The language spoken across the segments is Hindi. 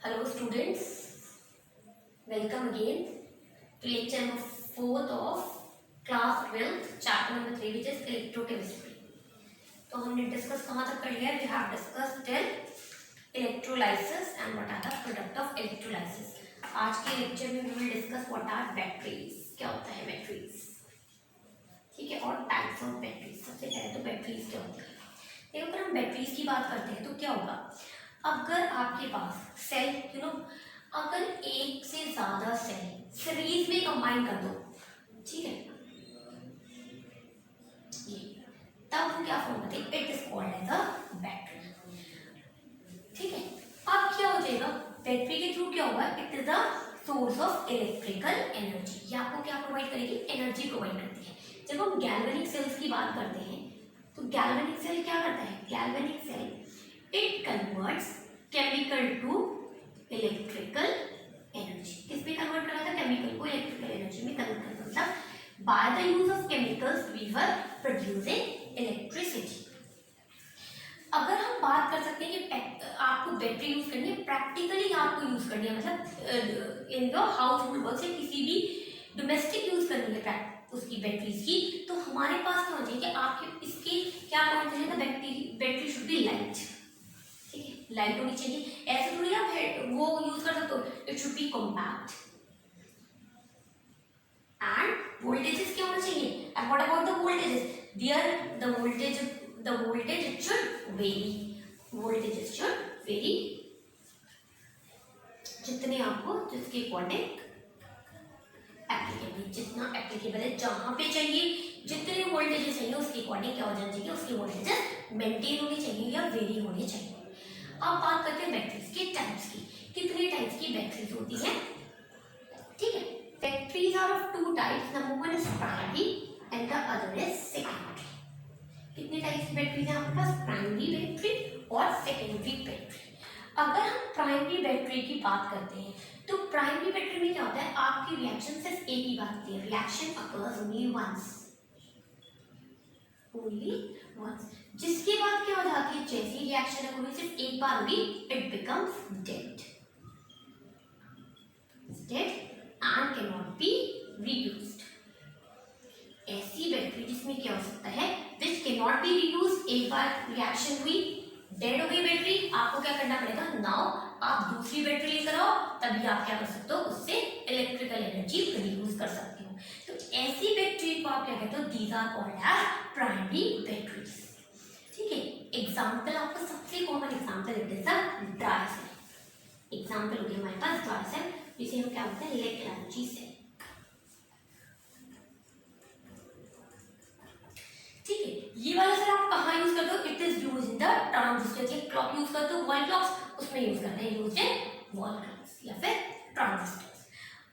Hello students, welcome again to lecture number 4th of class 12th chapter number 3 which is electrochemistry. तो हमने डिस्कस कहाँ तक कर लिया है? We have discussed till electrolysis and what are the product of electrolysis. आज के लेक्चर में we will discuss what are batteries. क्या होता है batteries? ठीक है, और types of batteries. सबसे पहले तो batteries क्या होती है? देखो अगर हम batteries की बात करते हैं तो क्या होगा? अगर आपके पास सेल अगर एक से ज्यादा सेल सीरीज में कंबाइन कर दो, ठीक है, ये तब हम क्या फॉर्म करते हैं? It is called as a battery. ठीक है, अब क्या हो जाएगा? बैटरी के थ्रू क्या होगा? It is a source of electrical energy. ये आपको क्या प्रोवाइड करेगी? एनर्जी प्रोवाइड करती है. जब हम गैल्वेनिक सेल्स की बात करते हैं तो गैल्वेनिक सेल क्या करता है? Galvanic cell it converts chemical to electrical energy. किसमें कन्वर्ट करा था? केमिकल को इलेक्ट्रिकल एनर्जी में कन्वर्ट करता. मतलब by the use of chemicals we were producing electricity. अगर हम बात कर सकते हैं कि आपको बैटरी यूज करनी है, प्रैक्टिकली आपको यूज करनी है, मतलब in your house hold work से किसी भी डोमेस्टिक यूज करनी है उसकी बैटरीज की, तो हमारे पास क्या होना चाहिए कि आपके इसके क्या पॉइंट चाहिए? Battery should be light. ठीक है, लाइट होनी चाहिए. ऐसे थोड़ी आप वो यूज कर सकते हो. It should be compact and voltages क्या होना चाहिए? And what about the voltages? There the voltage it should vary. Voltages should vary जितने आपको जिसके अकॉर्डिंग एप्लीकेबल, जितना एप्लीकेबल है, जहां पे चाहिए जितने वोल्टेजेस चाहिए उसके अकॉर्डिंग क्या हो जाना चाहिए? उसके वोल्टेजेस मेंटेन होने चाहिए या वेरी होने चाहिए. अब बात करते हैं बैटरीज के टाइप्स की. कितने टाइप्स की बैटरीज होती हैं? ठीक है, batteries are of two types. Number one is primary and the other is secondary. कितने टाइप्स की बैटरीज हैं आपके पास? प्राइमरी बैटरी और सेकेंडरी बैटरी. अगर हम प्राइमरी बैटरी की बात करते हैं तो प्राइमरी बैटरी में क्या होता है? आपकी रिएक्शन सिर्फ एक ही बात होती है. Reaction occurs only once, only once. जिसके बाद क्या हो जाती है? जैसी रिएक्शन होगी सिर्फ एक बार होगी, it becomes dead and can not be reused. ऐसी बैटरी जिसमें क्या हो सकता है? Which can not be reused. एक बार रिएक्शन हुई, डेड हो गई बैटरी, आपको क्या करना पड़ेगा? नाउ आप दूसरी बैटरी लेकर आओ, तभी आप क्या कर सकते हो? उससे इलेक्ट्रिकल एनर्जी प्रोड्यूस कर सकते हो. तो ऐसी बैटरी को आप क्या कहते हो? These are called as primary batteries. ठीक है, एग्जाम्पल आपका सबसे common example it is a dry cell. Example हो गया हमारे पास ड्राई सेल, जिसे हम क्या बोलते हैं? Let energy cell. ठीक है, ये वाला सर आप कहाँ यूज करते हो? It is use in the transistor. ये क्लॉक यूज करते हो, वॉल क्लॉक्स, उसमें यूज करते हैं. यूज इन वॉल क्लॉक्स या फिर ट्रांजिस्टर्स.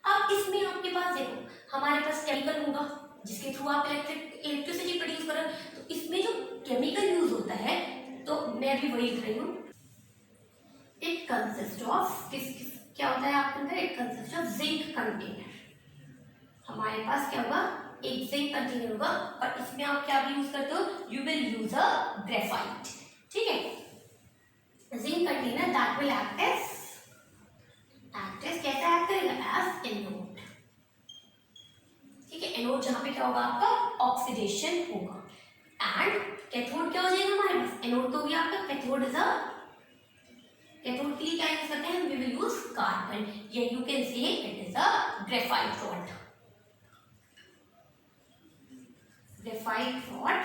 अब इसमें आपके पास देखो, हमारे पास केमिकल होगा जिसके थ्रू आप इलेक्ट्रिसिटी प्रोड्यूस कर रहे हो. तो इसमें जो केमिकल यूज होता है, तो मैं भी वही लिख रही हूँ. इट कंसिस्ट ऑफ क्या होता है आपके अंदर? It consist of zinc container. हमारे पास क्या होगा? एक जिंक कंटेनर होगा और इसमें आप क्या भी यूज करते हो? You will use a graphite. ठीक है, zinc container that will act as कैसा एक्ट करेगा? As anode. ठीक है, एनोड जहां पे क्या होगा? आपका ऑक्सीडेशन होगा. एंड कैथोड क्या हो जाएगा हमारे पास? एनोड तो हो गया आपका. कैथोड इज अ, कैथोड के लिए क्या यूज करते हैं? We will use carbon. या you can say it is a graphite rod. Graphite rod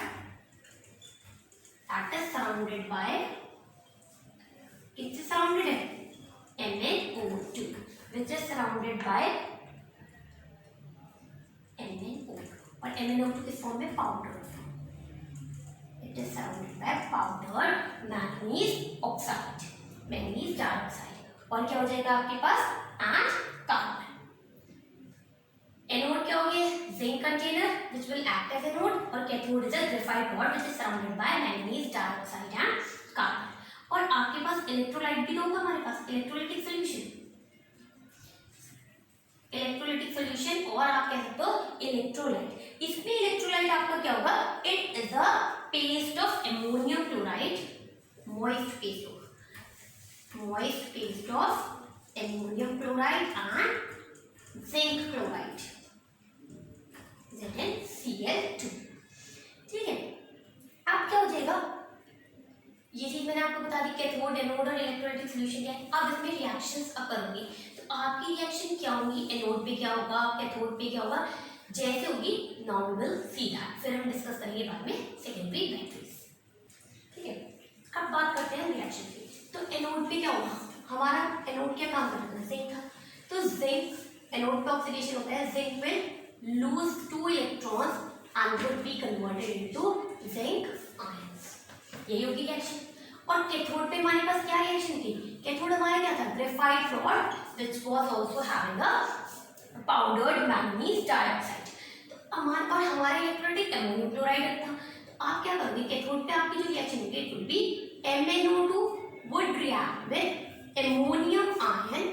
that is surrounded by, it's surrounded है MnO2 which is surrounded by MnO2. और MnO2 किस फॉर्म में? Powder. it is surrounded by powdered manganese oxide, manganese dioxide. और क्या हो जाएगा आपके पास? and carbon. एनोड क्या हो गया? Zinc container which will act as anode. और cathode is a graphite rod which is surrounded by manganese dioxide and carbon. और आपके पास इलेक्ट्रोलाइट भी तो होगा हमारे पास. इलेक्ट्रोलाइटिक सॉल्यूशन और आप कह सकते हो इलेक्ट्रोलाइट. इसमें इलेक्ट्रोलाइट आपका क्या होगा? It is a paste of ammonium chloride, moist paste of ammonium chloride and zinc chloride, ZnCl2। ठीक है, अब क्या हो जाएगा, ये चीज मैंने आपको बता दी, कैथोड, एनोड और इलेक्ट्रोलाइटिक सॉल्यूशन क्या है। अब इसमें रिएक्शंस अकर होंगी, तो आपकी रिएक्शन क्या होंगी, एनोड पे क्या होगा, कैथोड पे क्या होगा, जैसे होगी now we will see that, फिर हम डिस्कस करेंगे बाद में सेकेंडरी बैटरीज। ठीक है, अब बात करते हैं रिएक्शन की। तो एनोड पे क्या होगा, हमारा एनोड क्या काम करता है, जिंक था, तो जिंक एनोड पे ऑक्सीडेशन होता है, zinc will lose 2 electrons and would be converted into zinc ions, यही होगी रिएक्शन। और कैथोड पे हमारे पास क्या रिएक्शन थी, कैथोड हमारा क्या था, graphite rod which was also having a powdered manganese dioxide, तो हमारा इलेक्ट्रोलाइट अमोनियम क्लोराइड था। तो आप क्या करोगे, कैथोड पे आपकी जो रिएक्शन होगी it will be MnO2 would react with ammonium ion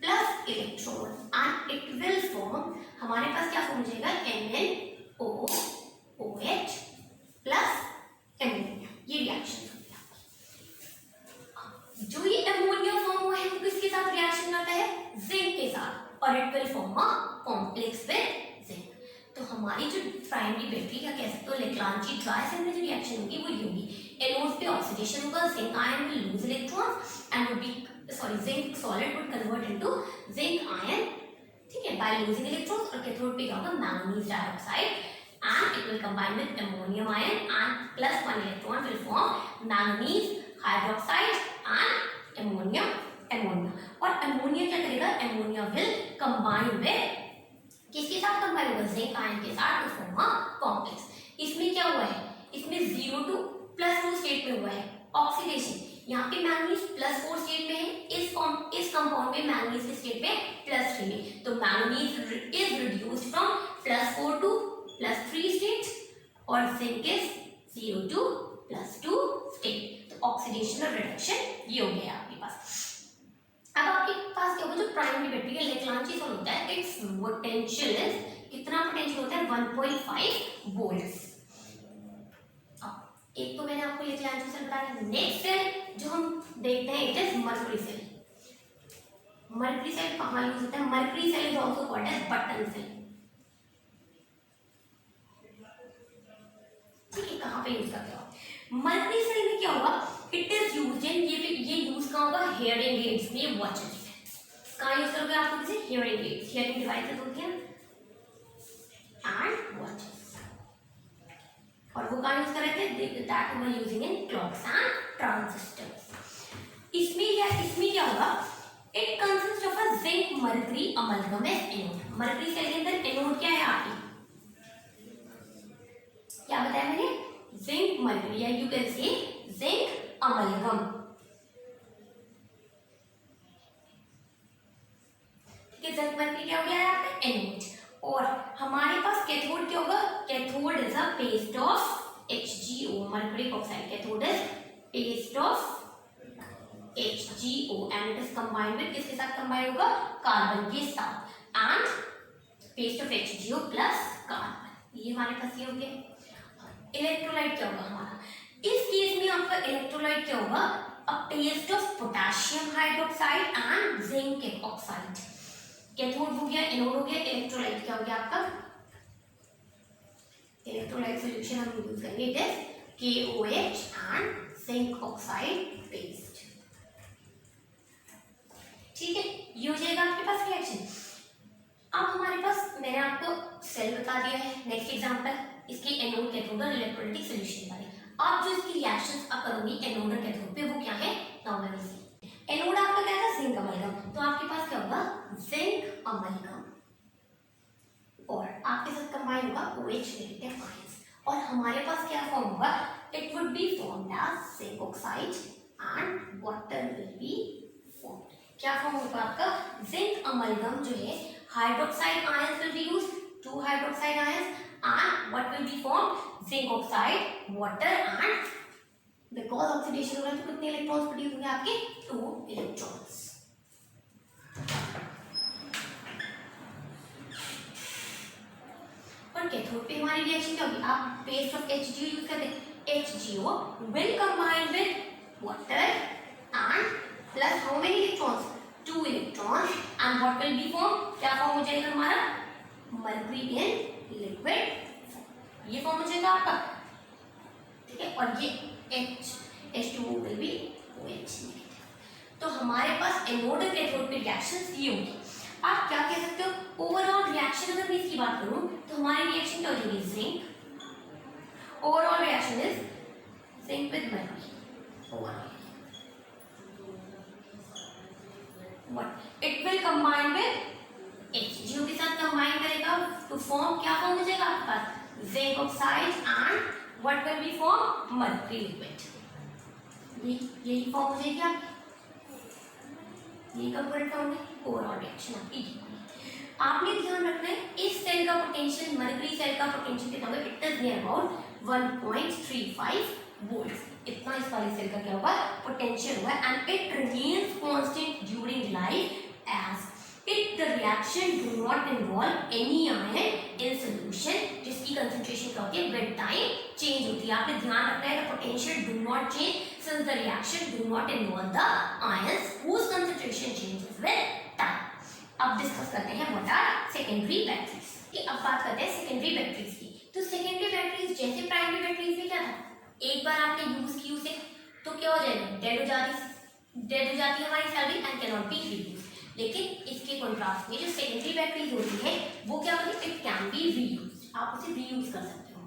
plus electron and it will form, हमारे पास क्या फॉर्म हो जाएगा, MnOOH plus ammonia, ये रिएक्शन होगी आपकी। जो ये अमोनिया फॉर्म हुआ है वो किसके साथ रिएक्शन करता है, जिंक के साथ, और it will form a complex with zinc. तो हमारी जो प्राइमरी बैटरी या कह सकते हो लेक्लांची ट्राइसम में जो रिएक्शन होगी वो ये होगी, एनोड पे ऑक्सीडेशन होगा, zinc ion will lose electrons and would be zinc solid wood convert into zinc ion, ठीक है, बाय लूजिंग इलेक्ट्रॉन्स। और कैथोड पे क्या होगा, manganese dioxide and it will combine with ammonium ion and plus 1 electron will form manganese hydroxide and ammonia. और अमोनिया क्या करेगा, अमोनिया विल कंबाइन विद किसके साथ कंबाइन होगा, जिंक आयन के साथ, टू फॉर्म अ कॉम्प्लेक्स। इसमें क्या हुआ है, इसमें 0 to +2 स्टेट में हुआ है ऑक्सीडेशन, यहाँ पे मैंगनीज +4 स्टेट में है, इस कंपाउंड में मैंगनीज के स्टेट में +3 में, तो manganese is reduced from +4 to +3 state और जिंक इज 0 to +2 स्टेट, तो ऑक्सीडेशन और रिडक्शन ये हो गया आपके पास। अब आपके पास क्या होगा, जो प्राइमरी बैटरी का लेक्लांची सोल होता है, इट्स पोटेंशियल इज, कितना पोटेंशियल होता है, 1.5 वोल्ट्स। एक तो मैंने आपको लेक्लांची सेल बताया। नेक्स्ट सेल जो हम देखते हैं it is mercury cell. Mercury cell कहाँ यूज होता है, mercury cell is also called as button cell. ठीक है, कहाँ पे यूज करते हो, मर्करी सेल में क्या होगा, इट इज यूज्ड इन, ये यूज कहाँ होगा, हियरिंग एड्स में, वॉचेस में। कहाँ यूज करोगे आप, किसी हियरिंग एड्स, हियरिंग डिवाइसेस होती हैं एंड वॉचेस, और वो कहाँ यूज कर रहे थे, that were using in clocks and transistors. इसमें क्या होगा, it consist of a zinc mercury amalgam as anode. Mercury cell के अंदर एनोड क्या है आपकी, क्या बताया मैंने, जिंक मर्करी, या you can say zinc amalgam. ठीक है, जिंक मर्करी क्या हो गया है आपका, एनोड। और हमारे पास कैथोड क्या होगा, cathode is a paste of HgO, mercury oxide, cathode is paste of HgO and it is combined with, किसके साथ कंबाइन होगा, कार्बन के साथ, and paste of HgO plus carbon, ये हमारे पास ये हो गया। इलेक्ट्रोलाइट क्या होगा हमारा, इस केस में आपका इलेक्ट्रोलाइट क्या होगा, a paste of potassium hydroxide and zinc oxide. Cathode हो गया, एनोड हो गया, इलेक्ट्रोलाइट क्या हो गया आपका, इलेक्ट्रोलाइट सॉल्यूशन हम यूज करेंगे, it is KOH and zinc oxide paste. ठीक है, ये हो जाएगा आपके पास रिएक्शन। अब हमारे पास मैंने आपको सेल बता दिया है। नेक्स्ट एग्जांपल, इसके एनोड, कैथोड और इलेक्ट्रोलाइटिक सॉल्यूशन वाले। आप जो इसकी रिएक्शंस आप करोगे एनोड और कैथोड पे, वो क्या है, नॉर्मली एनोड आपका क्या था, जिंक अमलगम, तो आपके पास क्या होगा, जिंक अमलगम, और आपके साथ कंबाइन होगा OH नेगेटिव आयंस, और हमारे पास क्या फॉर्म होगा, it would be formed as zinc oxide and water will be formed. क्या फॉर्म होगा आपका, जिंक अमलगम जो है, hydroxide ions will be used, 2 hydroxide ions, and what will be formed, zinc oxide, water, and because oxidation हो रहा है तो कितने इलेक्ट्रॉन्स प्रोड्यूस होंगे आपके, 2 इलेक्ट्रॉन्स। और कैथोड पे हमारी रिएक्शन क्या होगी, आप पेस्ट ऑफ HgO यूज करते हैं, HgO will combine with water and plus how many electrons, and what will be form, क्या फॉर्म हो जाएगा हमारा, मर्क्यूरी इन लिक्विड, ये फॉर्म हो जाएगा आपका, ठीक है। और ये H2O will be OH negative. तो हमारे पास एनोड और कैथोड पे रिएक्शंस ये होंगी। आप क्या कह सकते हो, ओवरऑल रिएक्शन अगर मैं इसकी बात करूं तो हमारी रिएक्शन क्या हो जाएगी, zinc, overall reaction is zinc with mercury, overall what it will combine with HCl के साथ कंबाइन करेगा तो फॉर्म क्या फॉर्म हो जाएगा आपके पास, zinc oxide and what will be form, mercury liquid. यही फॉर्म हो जाएगी आपकी, ये कंपोनेंट फॉर्म है, ओवरऑल रिएक्शन आपकी। आपने ध्यान रखना है इस सेल का पोटेंशियल, मर्क्यूरी सेल का पोटेंशियल कितना होगा, it is near about 1.35 volt, इतना इस वाले सेल का क्या होगा, पोटेंशियल होगा। And it remains constant during life as it the reaction do not involve any ion in solution, जिसकी कंसंट्रेशन क्या होती है, विद टाइम चेंज होती है। आपने ध्यान रखना है the potential do not change since the reaction do not involve the ions whose concentration changes with time। अब डिस्कस करते हैं व्हाट आर सेकेंडरी बैटरीज की। अब बात करते हैं सेकेंडरी बैटरीज की। तो सेकेंडरी बैटरीज जैसे प्राइमरी बैटरीज में क्या था, एक बार आपने यूज की उसे तो क्या हो जाएगा, डेड हो जाती है हमारी cell and can not be reused. लेकिन इसके कॉन्ट्रास्ट में जो सेकेंडरी बैटरीज होती है वो क्या होती है, इट कैन बी रीयूज्ड, आप उसे रीयूज कर सकते हो।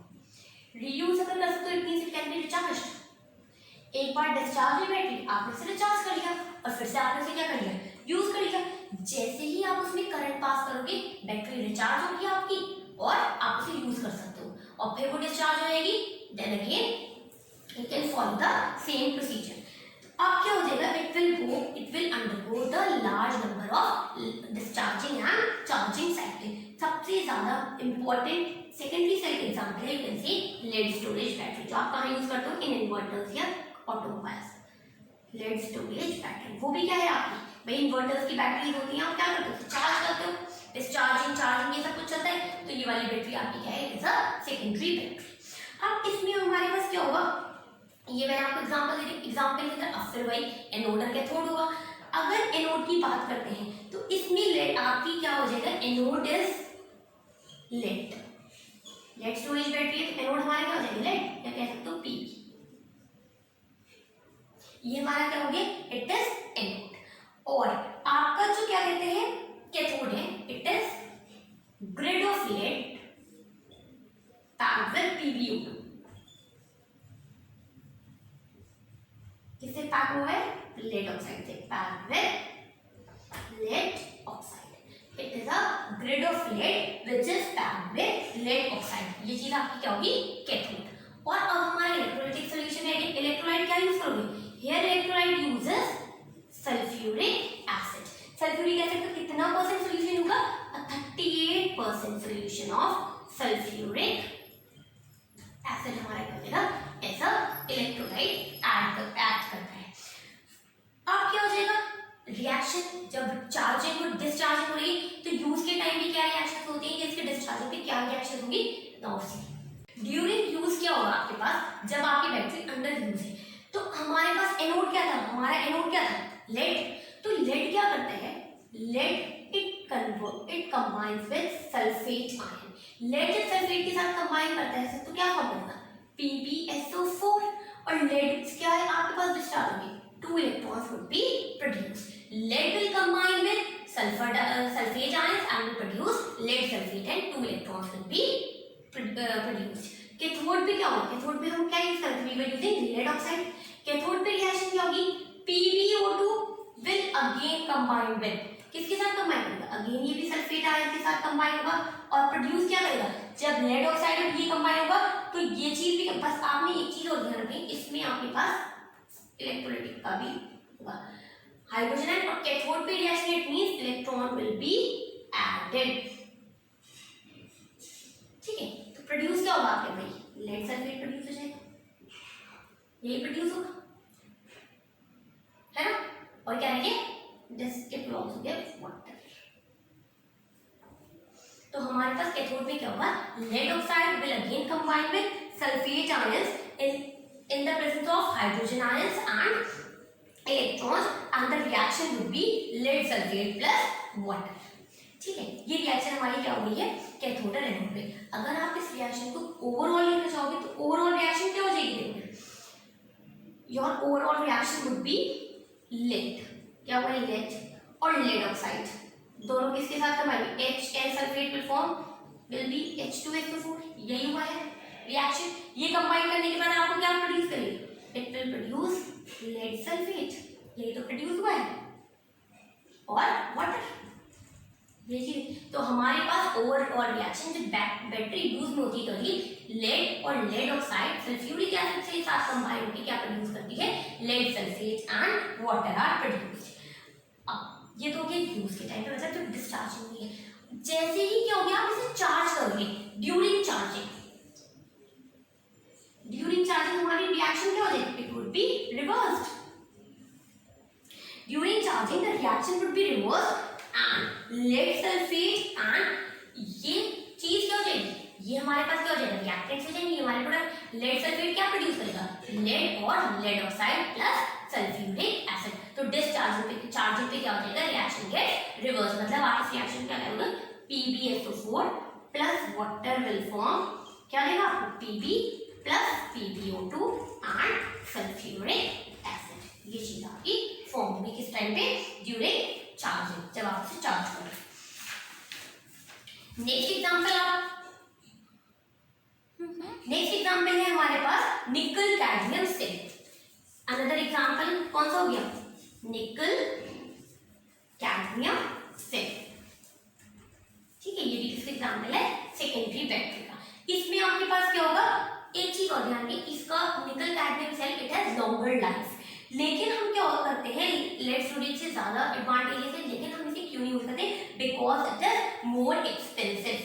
रीयूज अगर कर सकते हो it means it can be recharged. एक बार डिस्चार्ज हुई बैटरी, आपने उसे रिचार्ज कर लिया और फिर से आपने उसे क्या कर लिया, यूज कर लिया। जैसे ही आप उसमें करंट पास करोगे बैटरी रिचार्ज होगी आपकी और आप उसे यूज कर सकते हो, और फिर वो डिस्चार्ज हो जाएगी, then again you can follow the same procedure. अब क्या हो जाएगा, it will undergo the large number of discharging and charging cycle. सबसे ज्यादा इंपॉर्टेंट सेकेंडरी सेल का एग्जांपल है, you can see lead storage battery, जो आप कहां यूज करते हो, इन इन्वर्टर्स या ऑटोमोबाइल्स। लेड स्टोरेज बैटरी वो भी क्या है आपकी, भाई इन्वर्टर्स की बैटरीज होती हैं, आप क्या करते हो, चार्ज करते हो, डिस्चार्जिंग चार्जिंग ये सब कुछ चलता है, तो ये वाली बैटरी आपकी क्या है, it is a secondary battery. अब इसमें हमारे पास क्या होगा, ये मैंने आपको एग्जांपल दे दी, एग्जांपल के अंदर अब फिर वही एनोड और कैथोड होगा। अगर एनोड की बात करते हैं तो इसमें लेड आपकी क्या हो जाएगा, anode is lead, lead storage battery है तो एनोड हमारा क्या हो जाएगा, लेड, या कह सकते हो पी, ये हमारा क्या हो गया, इट इज एनोड। और आपका जो क्या कहते हैं कैथोड है, it is grid of lead packed with PbO2। किससे पैक हुआ है, लेड ऑक्साइड से, packed with lead oxide. It is a grid of lead which is packed with lead oxide. ये चीज आपकी क्या होगी, कैथोड। और अब हमारा इलेक्ट्रोलाइटिक सॉल्यूशन है, इलेक्ट्रोलाइट क्या यूज करोगे, here electrolyte uses sulphuric acid. Sulphuric acid का कितना परसेंट सॉल्यूशन होगा, 38% सॉल्यूशन ऑफ सल्फ्यूरिक एसिड हमारा क्या हो जाएगा, ऐसा इलेक्ट्रोलाइट ऐड करता है। अब क्या हो जाएगा, रिएक्शन जब चार्जिंग और डिस्चार्जिंग हो रही तो यूज के टाइम पे क्या रिएक्शंस होती हैं, इसके डिस्चार्जिंग पे क्या रिएक्शन होगी, ड्यूरिंग यूज क्या होगा आपके पास, जब आपकी बैटरी अंडर यूज है तो हमारे पास एनोड क्या था, हमारा एनोड क्या था, लेड। तो लेड क्या करता है, lead it combines with sulphate ion. Lead जब सल्फेट के साथ कंबाइन करता है तो क्या फॉर्म होगा, PbSO4। और लेड क्या है आपके पास, डिस्चार्ज होगी, 2 electrons would be produced. Lead will combine with sulfate ions and will produce lead sulfate and 2 electrons will be produced। Cathode पे क्या होगा, कैथोड पे हम क्या यूज करते हैं, we were using lead oxide। Cathode पे रिएक्शन क्या होगी, PbO2 will again combine with, किसके साथ कंबाइन होगा, अगेन ये भी सल्फेट आयन के साथ कंबाइन होगा और प्रोड्यूस क्या करेगा, जब लेड ऑक्साइड और ये कंबाइन होगा तो ये चीज भी, बस आपने एक चीज और ध्यान रखें, इसमें आपके पास इलेक्ट्रोलाइटिक का भी होगा हाइड्रोजन आयन, और कैथोड पे reaction it means electron will be added. ठीक है, तो प्रोड्यूस क्या होगा आपके भाई, लेड सल्फेट प्रोड्यूस हो जाएगा, यही प्रोड्यूस होगा, है ना। और क्या है, इट बिलोंग्स टू वाटर। तो हमारे पास कैथोड में क्या होगा, lead oxide will again combine with sulphate ions in the presence of hydrogen ions and electrons and the reaction would be lead sulfate plus water. ठीक है, ये रिएक्शन हमारी क्या हो गई है, कैथोड और एनोड में। अगर आप इस रिएक्शन को ओवरऑल लिखना चाहोगे तो ओवरऑल रिएक्शन क्या हो जाएगी, your overall reaction would be lead, क्या होगा, लेड और लेड ऑक्साइड दोनों किसके साथ combine, HN sulphate will form will be H2SO4, यही हुआ है रिएक्शन। ये कंबाइन करने के बाद आपको क्या प्रोड्यूस करेगी, it will produce lead sulphate, यही तो प्रोड्यूस हुआ है, और वाटर, ये चीज। तो हमारे पास ओवरऑल रिएक्शन जब बैटरी यूज में होती है तो लेड और लेड ऑक्साइड सल्फ्यूरिक एसिड से साथ कंबाइन होकर क्या प्रोड्यूस करती है, lead sulphate and water are produced. अब ये तो क्या यूज के टाइम पे, मतलब जब डिस्चार्ज होगी है, जैसे ही क्या हो गया आप इसे चार्ज करोगे, ड्यूरिंग चार्जिंग हमारी रिएक्शन क्या हो जाएगी, it would be reversed. During charging the reaction would be reversed and lead sulphate and ये चीज क्या हो जाएगी, ये हमारे पास क्या हो जाएगा, रिएक्टेंट्स हो जाएंगे हमारे प्रोडक्ट। लेड सल्फेट क्या प्रोड्यूस करेगा, लेड और lead oxide plus sulphuric acid. तो चार्जिंग पे क्या हो जाएगा, रिएक्शन गेट रिवर्स, मतलब आप इस रिएक्शन क्या करोगे, PbSO4 plus water will form क्या देगा आपको, Pb plus PbO2 and sulphuric acid. ये चीज आपकी फॉर्म होगी किस टाइम पे, ड्यूरिंग चार्जिंग, जब आप इसे चार्ज करो। नेक्स्ट एग्जांपल है हमारे पास निकल कैडमियम सेल। अनदर एग्जांपल कौन सा हो गया, निकल कैडमियम सेल। ठीक है, ये भी किसका एग्जांपल है, सेकेंडरी बैटरी का। इसमें आपके पास क्या होगा, एक चीज और ध्यान दें, इसका nickel cadmium cell it has longer life, लेकिन हम क्या करते हैं, लेड स्टोरेज से ज्यादा एडवांटेजेस है, लेकिन हम इसे क्यों नहीं यूज करते, because it is more expensive.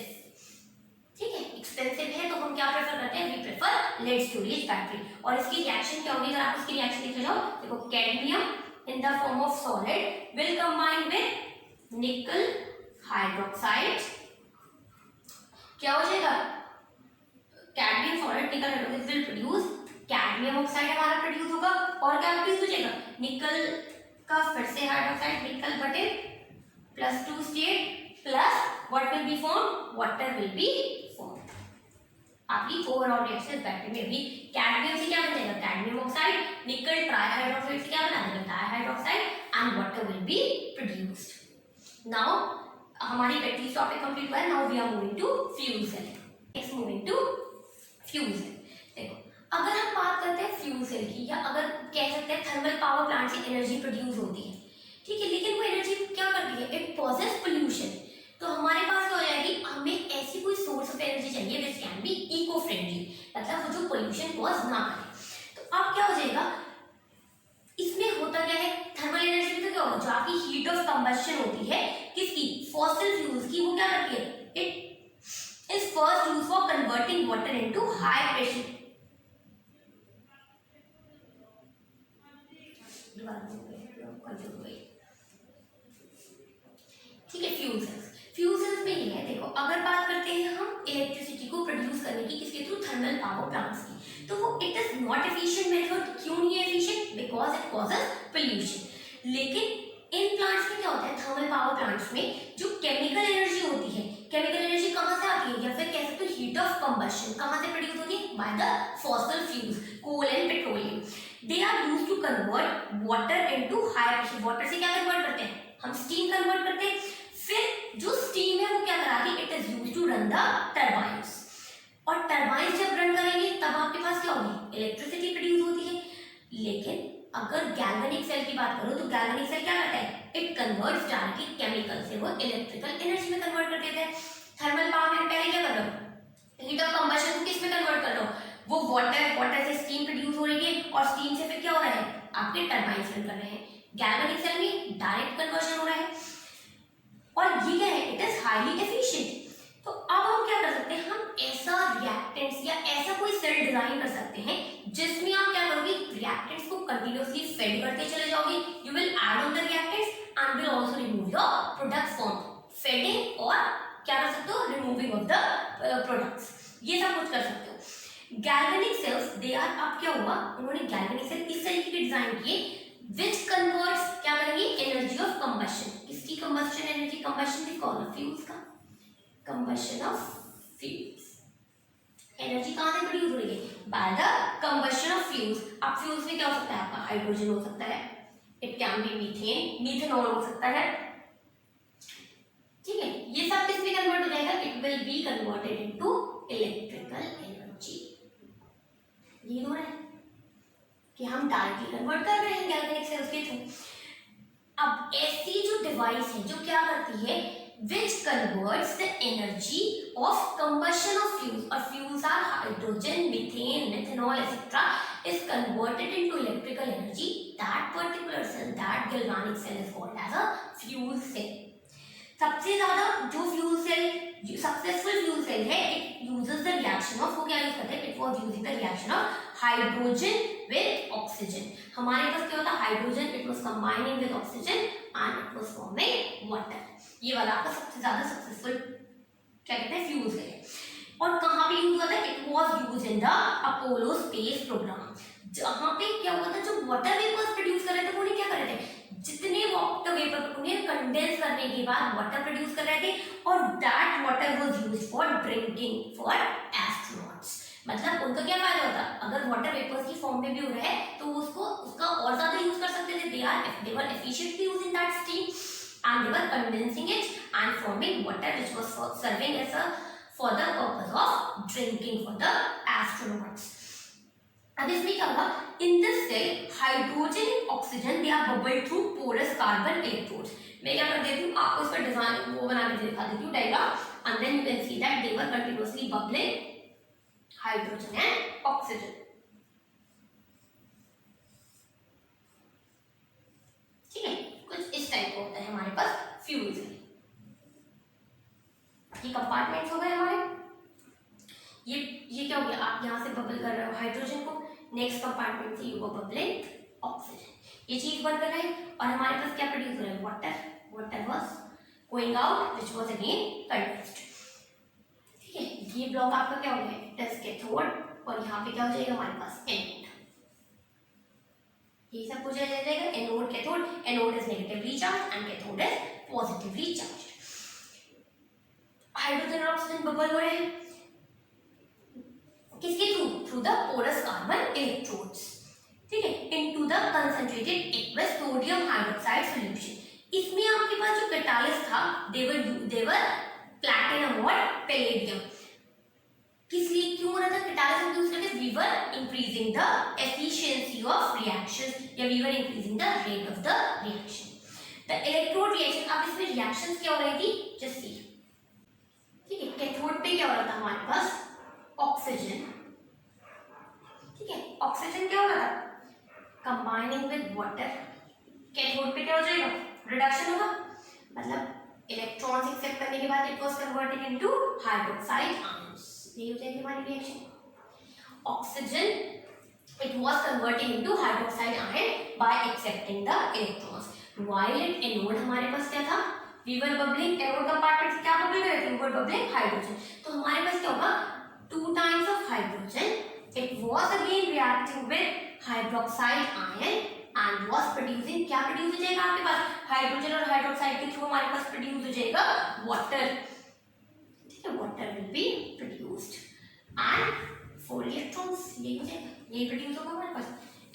ठीक है, एक्सपेंसिव है तो हम क्या प्रेफर करते हैं, we prefer lead storage battery. और इसकी रिएक्शन क्या होगी, अगर आप इसकी रिएक्शन देखते जाओ, देखो cadmium in the form of solid will combine with निकल हाइड्रोक्साइड, क्या हो जाएगा, कैडमियम सॉलिड निकल hydroxide will produce cadmium oxide हमारा प्रोड्यूस होगा, और क्या प्रोड्यूस हो जाएगा, निकल का फिर से हाइड्रोक्साइड, निकल बटे +2 state plus what will be form, water will be form. आपकी ओवरऑल रिएक्शन बैटरी में भी कैडमियम से क्या बन जाएगा, cadmium oxide, nickel tri hydroxide से क्या बना देगा, di hydroxide and water will be produced. Now हमारी बैटरी टॉपिक कंप्लीट हुआ है, now we are moving to fuel cell. Next moving to fuel cell. देखो अगर हम बात करते हैं फ्यूल सेल की, या अगर कह सकते हैं थर्मल पावर प्लांट से एनर्जी प्रोड्यूस होती है, ठीक है, लेकिन वो एनर्जी क्या करती है, इट पॉजेस पोल्यूशन। तो हमारे पास क्या हो जाएगी, हमें ऐसी कोई सोर्स ऑफ एनर्जी चाहिए which can be eco friendly, मतलब वो जो पोल्यूशन कॉज ना करे। तो अब क्या हो जाएगा, इसमें होता क्या है, थर्मल एनर्जी में तो क्या होगा, जो आपकी हीट ऑफ कंबशन होती है किसकी, फॉसिल फ्यूल्स की, वो क्या करती है, it is first use for converting water into high pressure. ठीक है, फ्यूल सेल्स में ये है, देखो अगर बात करते हैं हम इलेक्ट्रिसिटी को प्रोड्यूस करने की किसके थ्रू, थर्मल पावर प्लांट्स की, तो वो it is not efficient method. क्यों नहीं है efficient, because it causes pollution. लेकिन इन प्लांट्स में क्या होता है, थर्मल पावर प्लांट्स में जो केमिकल एनर्जी होती है, केमिकल एनर्जी कहां से आती है, या फिर कह सकते हो हीट ऑफ कंबशन कहां से प्रोड्यूस होती है, by the fossil fuels, coal and petroleum. They are used to convert water into high pressure. Water से क्या कन्वर्ट करते हैं, हम स्टीम कन्वर्ट करते हैं, फिर जो स्टीम है वो क्या कराती है, it is used to run the turbines, और टरबाइन्स जब रन करेंगे तब आपके पास क्या होगी, इलेक्ट्रिसिटी प्रोड्यूस होती है। लेकिन अगर गैल्वेनिक सेल की बात करो तो गैल्वेनिक सेल क्या करता है, इट कन्वर्ट्स डायरेक्टली केमिकल से वो इलेक्ट्रिकल एनर्जी में कन्वर्ट कर देता है। थर्मल पावर में पहले क्या कर रहे हो, हीट ऑफ कंबशन को किस में कन्वर्ट कर रहे हो, वो वाटर से स्टीम प्रोड्यूस हो रही है, और स्टीम से फिर क्या हो रहा है, आपके टरबाइन्स रन कर रहे हैं। गैल्वेनिक सेल में डायरेक्ट कन्वर्जन हो रहा है, और ये क्या है, इट इज हाईली एफिशिएंट। तो अब हम क्या कर सकते हैं, हम ऐसा रिएक्टेंट्स या ऐसा कोई सेल डिजाइन कर सकते हैं जिसमें आप क्या करोगे, रिएक्टेंट्स को कंटिन्यूअसली फेड करते चले जाओगे, you will add on the reactants and will also remove the products from fading, और क्या कर सकते हो, रिमूविंग ऑफ द प्रोडक्ट्स, ये सब कुछ कर सकते हो। गैल्वेनिक सेल्स दे आर, अब क्या हुआ, उन्होंने गैल्वेनिक सेल इस तरीके के डिजाइन किए विच कन्वर्ट्स क्या करेंगे एनर्जी ऑफ कंबशन, किसकी कंबशन एनर्जी, कंबशन की कौन फ्यूल्स का, कंबशन ऑफ फ्यूल्स, एनर्जी कहां से प्रोड्यूस हो रही है by the combustion of fuels. अब फ्यूल्स में क्या हो सकता है आपका हाइड्रोजन हो सकता है, it can be methane, methanol हो सकता है, ठीक है, ये सब किस में कन्वर्ट हो जाएगा, it will be converted into electrical energy. ये हो रहा है कि हम डायरेक्टली कन्वर्ट कर रहे हैं गैल्वेनिक सेल्स के थ्रू। अब ऐसी जो डिवाइस है जो क्या करती है which converts the energy of combustion of fuels, or fuels are hydrogen, methane, methanol, etc. is converted into electrical energy. That particular cell, that galvanic cell is called as a fuel cell. सबसे ज्यादा जो fuel cell successful fuel cell है it uses the reaction of, वो क्या यूज करते हैं, it was using the reaction of hydrogen with oxygen. हमारे पास क्या होता है hydrogen, it was combining with oxygen and it was forming water. ये वाला आपका सबसे ज्यादा सक्सेसफुल क्या कहते हैं फ्यूल सेल है। और कहाँ पे यूज होता है, it was used in the Apollo space program, जहाँ पे क्या हुआ था जो वाटर वेपर्स प्रोड्यूस कर रहे थे वो नहीं क्या कर रहे थे, जितने वाटर वेपर उन्हें कंडेंस करने के बाद वाटर प्रोड्यूस कर रहे थे, और that water was used for drinking for astronauts. मतलब उनका क्या फायदा होता, अगर वाटर वेपर्स की फॉर्म में भी हो रहा है तो उसको उसका और ज्यादा यूज कर सकते थे, they were efficiently using that steam and they were condensing it and forming water which was serving as a for the purpose of drinking for the astronauts. अब इसमें क्या होगा, in this cell hydrogen and oxygen they are bubbled through porous carbon electrodes. मैं क्या कर देती हूँ आपको इसका डिजाइन वो बना के दिखा देती हूँ diagram, and then you can see that they were continuously bubbling hydrogen and oxygen. ठीक है, कुछ इस टाइप का होता है हमारे पास फ्यूल सेल। ये कंपार्टमेंट्स हो गए हमारे, ये क्या हो गया, आप यहाँ से बबल कर रहे हो हाइड्रोजन को, नेक्स्ट कंपार्टमेंट से यू आर बबलिंग ऑक्सीजन, ये चीज बन कर रहा है, और हमारे पास क्या प्रोड्यूस हो रहा है water, water was going out which was again condensed. ठीक है, ये ब्लॉक आपका क्या हो गया, इट इज कैथोड, और यहाँ पे क्या हो जाएगा हमारे पास एनोड, ये सब कुछ आ जाएगा anode cathode, anode is negatively charge and cathode is positively charge. Hydrogen और ऑक्सीजन बबल हो रहे हैं किसके through, through the porous carbon electrodes, ठीक है, into the concentrated aqueous sodium hydroxide solution. इसमें आपके पास जो कैटालिस्ट था देवर प्लैटिनम और पैलेडियम, किस लिए क्यों हो रहा था कैटालिस्ट यूज करके, we were increasing the efficiency of reactions या we were increasing the rate of the reaction, the electrode reaction. अब इसमें रिएक्शंस क्या हो रही थी, जस्ट सी, ठीक है, कैथोड पे क्या हो रहा था हमारे पास ऑक्सीजन, ठीक है, ऑक्सीजन क्या हो रहा था कंबाइनिंग विद वाटर, कैथोड पे क्या हो जाएगा रिडक्शन होगा, मतलब इलेक्ट्रॉन्स एक्सेप्ट करने के बाद it was converted into hydroxide ions, ये हो जाएगी हमारी reaction. Oxygen it was converted into hydroxide ion by accepting the electrons, while it anode हमारे पास क्या था, we were bubbling, anode compartment से क्या बबल कर रहे थे, वी वर बबलिंग हाइड्रोजन, तो हमारे पास क्या होगा 2 times of hydrogen, it was again reacting with hydroxide ion and was producing, क्या प्रोड्यूस हो जाएगा आपके पास हाइड्रोजन और हाइड्रोक्साइड के थ्रू हमारे पास प्रोड्यूस हो जाएगा वाटर, ठीक है, water will be produced and 4 electrons, ये हो जाएगा, ये प्रोड्यूस होगा हमारे पास,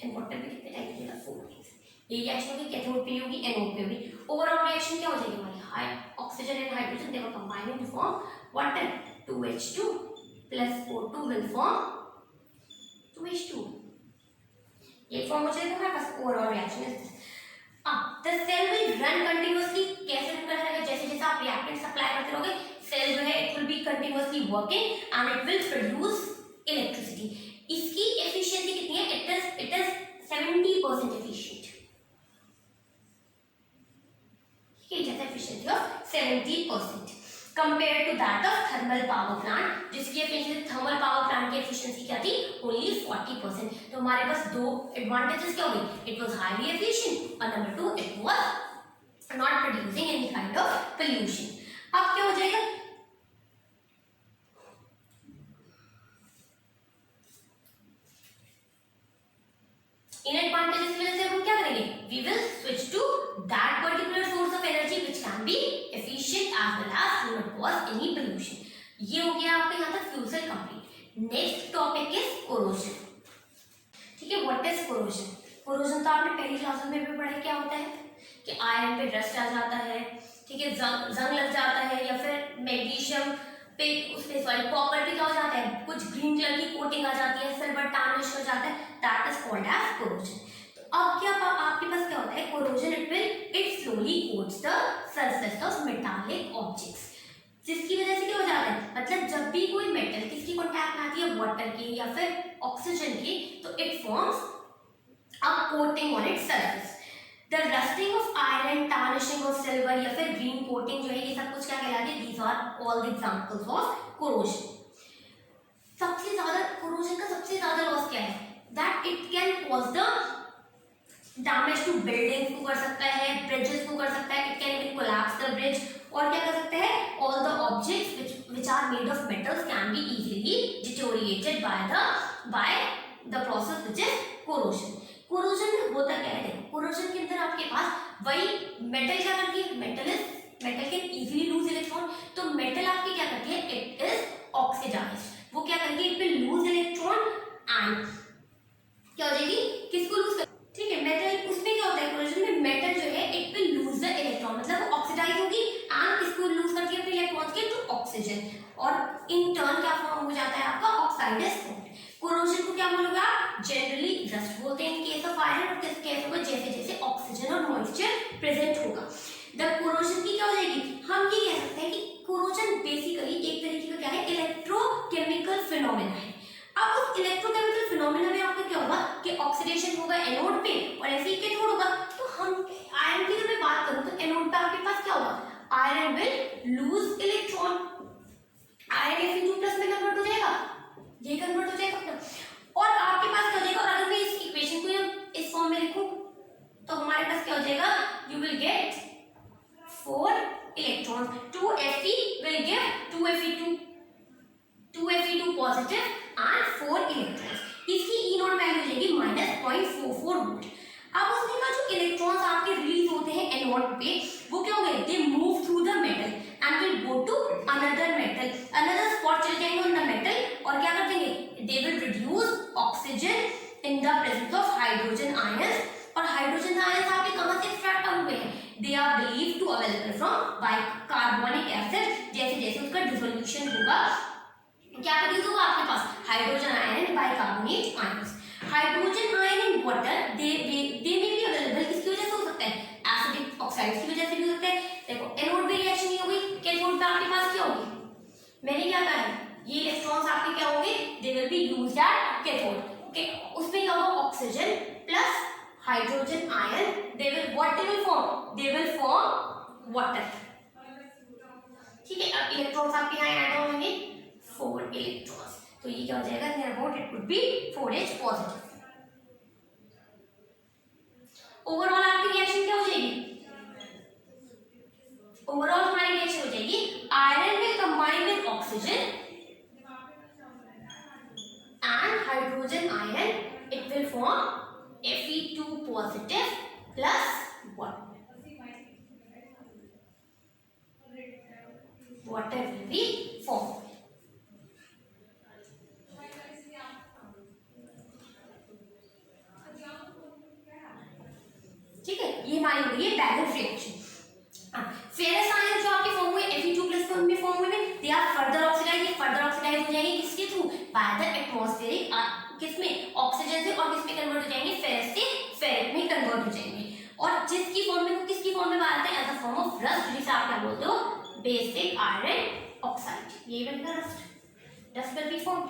एंड वाटर में कितने टाइप के 4 थिंग्स, ये रिएक्शन होगी कैथोड पे होगी एनोड पे होगी, ओवरऑल रिएक्शन क्या हो जाएगी हमारी, high oxygen and hydrogen they were combining to form water, 2H2 plus O2 will form 2H2, ये फॉर्म हो जाएगा हमारे पास, ओवरऑल रिएक्शन इज दिस। अब the cell will run continuously, कैसे रन कर रहा है, जैसे जैसे आप रिएक्टेंट सप्लाई करते रहोगे सेल जो है it will be continuously working and it will produce electricity. इसकी एफिशिएंसी कितनी है, इट इज 70% एफिशिएंट, ठीक है, जैसे efficiency of 70% compared to that of thermal power plant, जिसकी एफिशिएंसी थर्मल पावर प्लांट की एफिशिएंसी क्या थी, ओनली 40%। तो हमारे पास दो एडवांटेजेस क्या हो गए, इट वाज हाईली एफिशिएंट और number 2 it was not producing any kind of pollution. अब क्या हो जाएगा, इन एडवांटेजेस की वजह से हम क्या करेंगे, कॉज एनी पोल्यूशन। ये हो गया आपका यहाँ तक fuel cell complete. Next topic is corrosion. ठीक है, व्हाट इज कोरोजन? कोरोजन तो आपने पहली क्लास में भी पढ़ा, क्या होता है कि आयरन पे रस्ट आ जाता है, ठीक है, जंग लग जाता है, या फिर मैग्नीशियम पे उसपे सॉरी कॉपर पे क्या हो जाता है, कुछ ग्रीन कलर की कोटिंग आ जाती है, सिल्वर टार्निश हो जाता है, that is called as corrosion. तो अब क्या आपके पास क्या होता है, corrosion it slowly coats the surface of metallic objects, जिसकी वजह से क्या हो जाता है, मतलब जब भी कोई मेटल किसकी कांटेक्ट में आती है, वाटर की या फिर ऑक्सीजन की, तो it forms a coating on its surface. The rusting of iron, tarnishing of silver या फिर ग्रीन कोटिंग जो है, ये सब कुछ क्या कहलाते हैं, these are all the examples of corrosion. सबसे ज्यादा कोरोजन का सबसे ज्यादा लॉस क्या है, that it can cause the damage to buildings को कर सकता है, ब्रिजेस को कर सकता है, it can even collapse the bridge, और क्या कर सकते हैं, all the objects which are made of metals can be easily deteriorated by the process which is corrosion। corrosion में होता क्या है, corrosion के अंदर आपके पास वही मेटल क्या करती है, metal can easily loose electron, तो मेटल आपकी क्या करती है, इट इज ऑक्सीडाइज्ड, वो क्या करती है, it will lose electron and क्या हो जाएगी, किसको लूज कर, ठीक है, मेटल, उसमें क्या होता है कोरोजन में, मेटल जो है it will lose the electron, मतलब वो ऑक्सीडाइज होगी एंड किसको लूज करती है, अपने इलेक्ट्रॉन्स के टू ऑक्सीजन, और इन टर्न क्या फॉर्म हो जाता है आपका ऑक्साइडस फॉर्म। कोरोजन को क्या बोलोगे आप, जनरली रस्ट बोलते हैं इन केस ऑफ आयरन, और किस केस होगा, जैसे जैसे ऑक्सीजन और मॉइस्चर प्रेजेंट होगा। द कोरोजन की क्या हो जाएगी, हम ये कह सकते हैं कि कोरोजन बेसिकली एक तरीके का क्या है, इलेक्ट्रोकेमिकल फिनोमेना है। अब उस इलेक्ट्रोकेमिकल फिनोमेना में आपका क्या होगा कि ऑक्सीडेशन होगा एनोड पे और ऐसे ही कैथोड होगा। तो हम आयरन की जब मैं बात करूं तो एनोड पे आपके पास क्या होगा, iron will lose electron, iron Fe2+ में कन्वर्ट हो जाएगा, ये कन्वर्ट हो जाएगा अपना, और आपके पास क्या हो जाएगा, और अगर मैं इस इक्वेशन को इस फॉर्म में लिखूं तो हमारे पास क्या हो जाएगा, you will get 4 electrons, 2Fe will give 2Fe2 positive and 4 electrons, इसकी ई नॉट वैल्यू हो जाएगी -0.44 वोल्ट। अब उसने कहा जो इलेक्ट्रॉन्स आपके रिलीज होते हैं एनोड पे, वो क्या होंगे, they move through the metal and will go to another metal, another spot चले जाएंगे ऑन द मेटल, और क्या कर देंगे, they will reduce oxygen in the presence of hydrogen ions, और हाइड्रोजन आयंस आपके कहां से एक्सट्रैक्ट हुए हैं, they are believed to available from bicarbonic acid, जैसे जैसे उसका डिसोल्यूशन होगा क्या प्रोड्यूस होगा आपके पास, hydrogen ion and bicarbonate ions. Hydrogen ion in water they may be available, किसकी वजह से हो सकता है, एसिडिक ऑक्साइड्स की वजह से भी हो सकता है। देखो एनोड पे रिएक्शन नहीं होगी, कैथोड पे आपके पास क्या होगी, मैंने क्या कहा है, ये इलेक्ट्रॉन्स आपके क्या होंगे, they will be used at cathode, okay, उसमें क्या होगा, oxygen plus hydrogen ion, they will what they will form, they will form water, ठीक है। अब इलेक्ट्रॉन्स आपके यहाँ ऐड होंगे 4 इलेक्ट्रॉन्स, तो ये क्या हो जाएगा, near about it would B 4H positive. Overall आपकी रिएक्शन क्या हो जाएगी, ओवरऑल हमारी रिएक्शन हो जाएगी, iron will combine with oxygen and hydrogen ion, it will form Fe2 positive plus water will be formed। ठीक है, ये हमारी हो गई है बैलेंस रिएक्शन। फेरस आयन जो आपके फॉर्म हुए Fe2+ में फॉर्म हुए, दे आर फर्दर ऑक्सीडाइज हो जाएंगे किसके थ्रू, बाय द एटमॉस्फेरिक, किसमें, ऑक्सीजन से, और किसमें कन्वर्ट हो जाएंगे, फेरस से फेरिक में कन्वर्ट हो जाएंगे, और जिसकी फॉर्म में, किसकी फॉर्म में बात है, as a form of rust, जिसे आप क्या बोलते हो, बेसिक आयरन ऑक्साइड, ये बनेगा रस्ट विल बी फॉर्म्ड।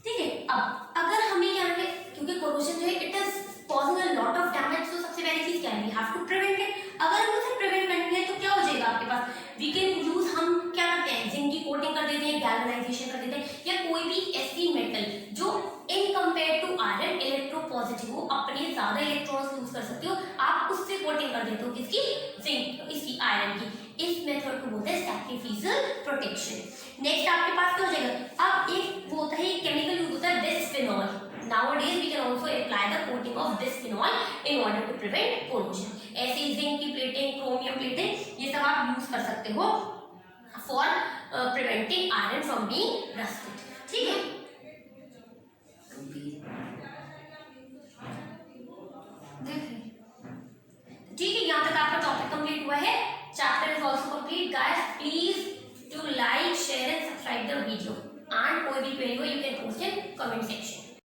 ठीक है, अब अगर हमें क्या है, क्योंकि कोरोजन जो है it is causing a lot of damage, तो सबसे पहली चीज क्या है, we have to prevent it. अगर हम उसे प्रिवेंट करेंगे तो क्या हो जाएगा आपके पास, वी कैन यूज, हम क्या करते हैं, जिंक की कोटिंग कर देते हैं, गैल्वेनाइजेशन कर देते हैं, या कोई भी ऐसी मेटल जो in compare to iron electropositive हो, अपने ज्यादा इलेक्ट्रॉन्स यूज कर सकते हो, आप उससे कोटिंग कर देते हो, किसकी, जिंक, इसकी आयरन की। इस मेथड को बोलते हैं सैक्रिफिशियल प्रोटेक्शन। नेक्स्ट आपके पास क्या हो जाएगा, अब एक वो होता है केमिकल यूज होता है bisphenol. Nowadays we can also apply the coating of bisphenol in order to prevent corrosion। ऐसे जिंक की प्लेटिंग, क्रोमियम प्लेटिंग, ये सब आप यूज कर सकते हो for preventing iron from being rusted. ठीक है, ठीक है, यहाँ तक आपका टॉपिक कंप्लीट हुआ है। Chapter is also complete guys. Please to like share and subscribe the video, and कोई भी क्वेरी हो you can post in comment section.